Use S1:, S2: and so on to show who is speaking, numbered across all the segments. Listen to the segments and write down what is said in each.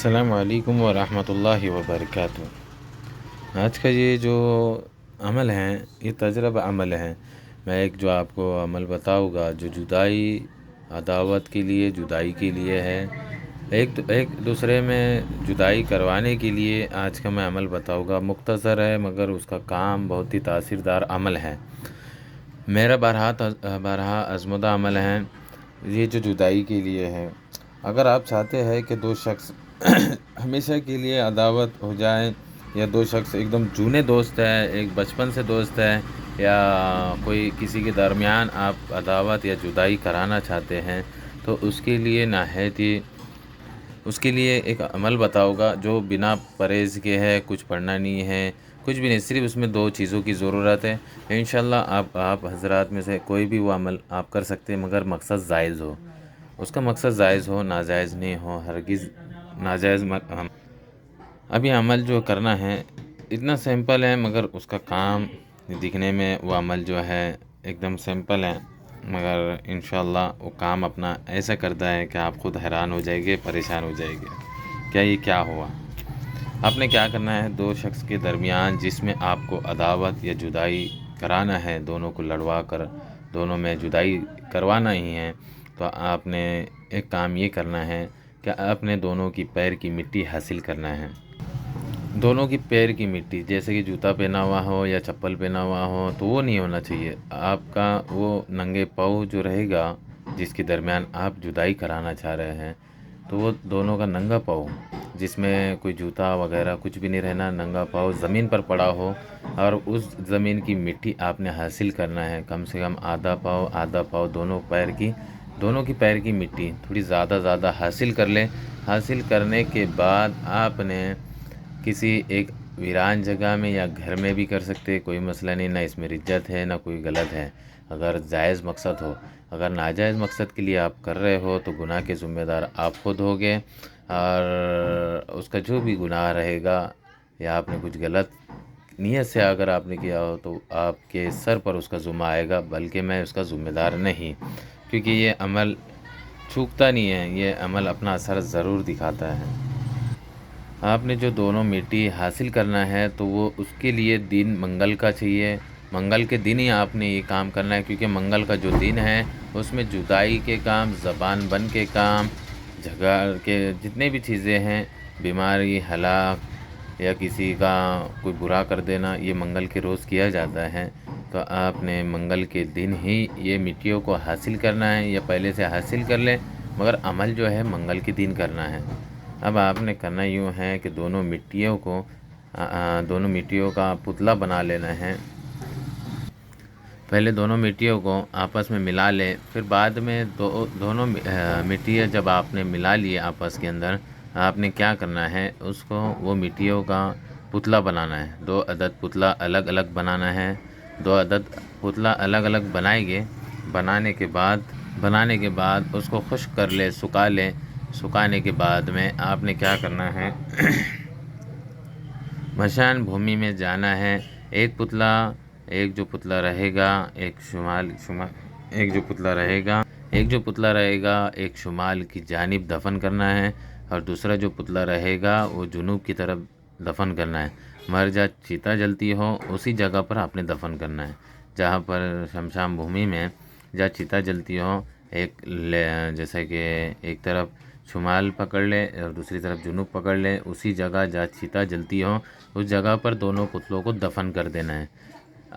S1: السلام علیکم ورحمۃ اللہ وبرکاتہ۔ آج کا یہ جو عمل ہے یہ تجربہ عمل ہے۔ میں ایک جو آپ کو عمل بتاؤں گا جو جدائی عداوت کے لیے جدائی کے لیے ہے، ایک دوسرے میں جدائی کروانے کے لیے آج کا میں عمل بتاؤں گا۔ مختصر ہے مگر اس کا کام بہت ہی تاثیردار عمل ہے۔ میرا بارہا آزمودہ عمل ہے یہ جو جدائی کے لیے ہے۔ اگر آپ چاہتے ہیں کہ دو شخص ہمیشہ کے لیے عداوت ہو جائیں، یا دو شخص ایک دم جونے دوست ہیں، ایک بچپن سے دوست ہے، یا کوئی کسی کے درمیان آپ عداوت یا جدائی کرانا چاہتے ہیں، تو اس کے لیے ایک عمل بتاؤں گا جو بنا پرہیز کے ہے، کچھ پڑھنا نہیں ہے، کچھ بھی نہیں، صرف اس میں 2 چیزوں کی ضرورت ہے۔ انشاءاللہ آپ حضرات میں سے کوئی بھی وہ عمل آپ کر سکتے ہیں، مگر مقصد جائز ہو، اس کا مقصد جائز ہو، ناجائز نہیں ہو، ہرگز ناجائز ابھی عمل جو کرنا ہے اتنا سمپل ہے، مگر اس کا کام دکھنے میں وہ عمل جو ہے ایک دم سمپل ہے، مگر انشاءاللہ وہ کام اپنا ایسا کرتا ہے کہ آپ خود حیران ہو جائے گے، پریشان ہو جائے گے کیا یہ کیا ہوا۔ آپ نے کیا کرنا ہے، 2 شخص کے درمیان جس میں آپ کو عداوت یا جدائی کرانا ہے، دونوں کو لڑوا کر دونوں میں جدائی کروانا ہی ہے، تو آپ نے ایک کام یہ کرنا ہے کہ اپنے دونوں کی پیر کی مٹی حاصل کرنا ہے۔ دونوں کی پیر کی مٹی، جیسے کہ جوتا پہنا ہوا ہو یا چپل پہنا ہوا ہو تو وہ نہیں ہونا چاہیے۔ آپ کا وہ ننگے پاؤں جو رہے گا جس کے درمیان آپ جدائی کرانا چاہ رہے ہیں، تو وہ دونوں کا ننگا پاؤں جس میں کوئی جوتا وغیرہ کچھ بھی نہیں رہنا، ننگا پاؤں زمین پر پڑا ہو، اور اس زمین کی مٹی آپ نے حاصل کرنا ہے، کم سے کم آدھا پاؤ دونوں کی پیر کی مٹی تھوڑی زیادہ حاصل کر لیں۔ حاصل کرنے کے بعد آپ نے کسی ایک ویران جگہ میں یا گھر میں بھی کر سکتے، کوئی مسئلہ نہیں، نہ اس میں رجت ہے نہ کوئی غلط ہے، اگر جائز مقصد ہو۔ اگر ناجائز مقصد کے لیے آپ کر رہے ہو تو گناہ کے ذمہ دار آپ خود ہوگے، اور اس کا جو بھی گناہ رہے گا، یا آپ نے کچھ غلط نیت سے اگر آپ نے کیا ہو تو آپ کے سر پر اس کا ذمہ آئے گا، بلکہ میں اس کا ذمہ دار نہیں، کیونکہ یہ عمل چھوٹتا نہیں ہے، یہ عمل اپنا اثر ضرور دکھاتا ہے۔ آپ نے جو دونوں مٹی حاصل کرنا ہے تو وہ اس کے لیے دن منگل کا چاہیے، منگل کے دن ہی آپ نے یہ کام کرنا ہے، کیونکہ منگل کا جو دن ہے اس میں جدائی کے کام، زبان بند کے کام، جھگڑ کے جتنے بھی چیزیں ہیں، بیماری، ہلاک یا کسی کا کوئی برا کر دینا، یہ منگل کے روز کیا جاتا ہے، تو آپ نے منگل کے دن ہی یہ مٹیوں کو حاصل کرنا ہے، یا پہلے سے حاصل کر لیں، مگر عمل جو ہے منگل کے دن کرنا ہے۔ اب آپ نے کرنا یوں ہے کہ دونوں مٹیوں کا پتلا بنا لینا ہے۔ پہلے دونوں مٹیوں کو آپس میں ملا لیں، پھر بعد میں دونوں مٹیاں جب آپ نے ملا لی آپس کے اندر، آپ نے کیا کرنا ہے، اس کو وہ مٹیوں کا پتلا بنانا ہے، 2 عدد پتلا الگ الگ بنانا ہے، 2 عدد پتلا الگ الگ بنائیں گے۔ بنانے کے بعد اس کو خشک کر لیں، سکھا لیں۔ سکھانے کے بعد میں آپ نے کیا کرنا ہے، مشان بھومی میں جانا ہے، ایک جو پتلا رہے گا ایک شمال کی جانب دفن کرنا ہے، اور دوسرا جو پتلا رہے گا وہ جنوب کی طرف دفن کرنا ہے۔ مر جا چیتا جلتی ہو اسی جگہ پر آپ نے دفن کرنا ہے، جہاں پر شمشان بھومی میں جہاں چیتا جلتی ہو، جیسے کہ ایک طرف شمال پکڑ لے اور دوسری طرف جنوب پکڑ لے، اسی جگہ جہاں چیتا جلتی ہو اس جگہ پر دونوں پتلوں کو دفن کر دینا ہے۔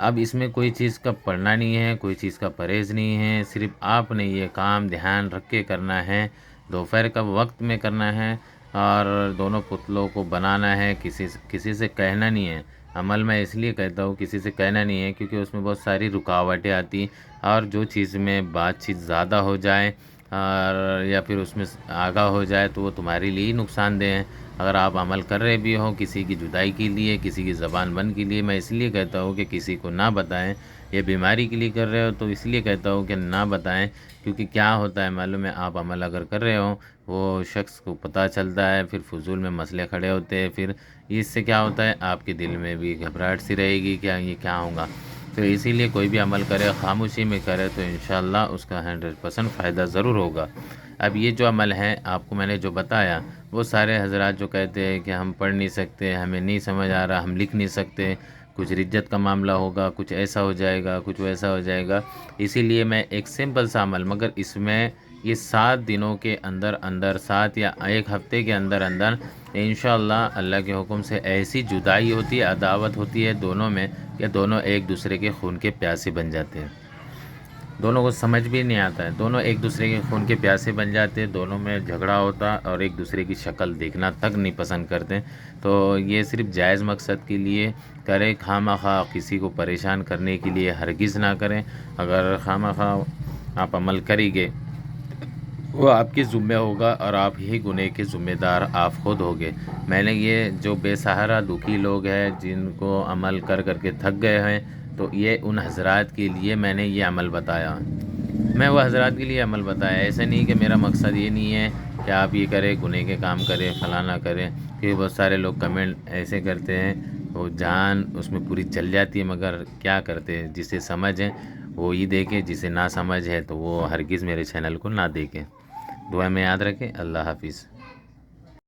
S1: اب اس میں کوئی چیز کا پڑھنا نہیں ہے، کوئی چیز کا پرہیز نہیں ہے، صرف آپ نے یہ کام دھیان رکھ کے کرنا ہے، دوپہر کا وقت میں کرنا ہے، اور دونوں پتلوں کو بنانا ہے، کسی سے کہنا نہیں ہے۔ عمل میں اس لیے کہتا ہوں کسی سے کہنا نہیں ہے کیونکہ اس میں بہت ساری رکاوٹیں آتی، اور جو چیز میں بات چیت زیادہ ہو جائے اور یا پھر اس میں آگاہ ہو جائے تو وہ تمہارے لیے ہی نقصان دہ ہے۔ اگر آپ عمل کر رہے بھی ہوں کسی کی جدائی کے لیے، کسی کی زبان بند کے لیے، میں اس لیے کہتا ہوں کہ کسی کو نہ بتائیں، یہ بیماری کے لیے کر رہے ہو تو اس لیے کہتا ہوں کہ نہ بتائیں، کیونکہ کیا ہوتا ہے معلوم ہے، آپ عمل اگر کر رہے ہو وہ شخص کو پتہ چلتا ہے، پھر فضول میں مسئلے کھڑے ہوتے ہیں، پھر اس سے کیا ہوتا ہے، آپ کے دل میں بھی گھبراہٹ سی رہے گی کہ یہ کیا ہوگا۔ تو اسی لیے کوئی بھی عمل کرے خاموشی میں کرے تو انشاءاللہ اس کا 100% فائدہ ضرور ہوگا۔ اب یہ جو عمل ہے آپ کو میں نے جو بتایا وہ سارے حضرات جو کہتے ہیں کہ ہم پڑھ نہیں سکتے، ہمیں نہیں سمجھ آ رہا، ہم لکھ نہیں سکتے، کچھ رجت کا معاملہ ہوگا، کچھ ایسا ہو جائے گا، کچھ ویسا ہو جائے گا، اسی لیے میں ایک سمپل سا عمل، مگر اس میں یہ 7 دنوں کے اندر اندر، 7 یا ایک ہفتے کے اندر اندر انشاءاللہ اللہ کے حکم سے ایسی جدائی ہوتی ہے، عداوت ہوتی ہے دونوں میں کہ دونوں ایک دوسرے کے خون کے پیاسے بن جاتے ہیں، دونوں کو سمجھ بھی نہیں آتا ہے، دونوں ایک دوسرے کے خون کے پیاسے بن جاتے ہیں، دونوں میں جھگڑا ہوتا اور ایک دوسرے کی شکل دیکھنا تک نہیں پسند کرتے۔ تو یہ صرف جائز مقصد کے لیے کرے، خواہ کسی کو پریشان کرنے کے لیے ہرگز نہ کریں۔ اگر خواہ آپ عمل کریں گے وہ آپ کے ذمہ ہوگا اور آپ ہی گناہ کے ذمہ دار آپ خود ہوگے۔ میں نے یہ جو بے سہارا دکھی لوگ ہیں جن کو عمل کر کر کے تھک گئے ہیں، تو یہ ان حضرات کے لیے میں نے یہ عمل بتایا، میں وہ حضرات کے لیے عمل بتایا، ایسا نہیں کہ میرا مقصد یہ نہیں ہے کہ آپ یہ کریں، گناہ کے کام کریں، فلانا کریں، کہ بہت سارے لوگ کمنٹ ایسے کرتے ہیں، وہ جان اس میں پوری چل جاتی ہے، مگر کیا کرتے ہیں، جسے سمجھ ہے وہ ہی دیکھے، جسے نہ سمجھ ہے تو وہ ہرگز میرے چینل کو نہ دیکھے۔ دعا میں یاد رکھیں۔ اللہ حافظ۔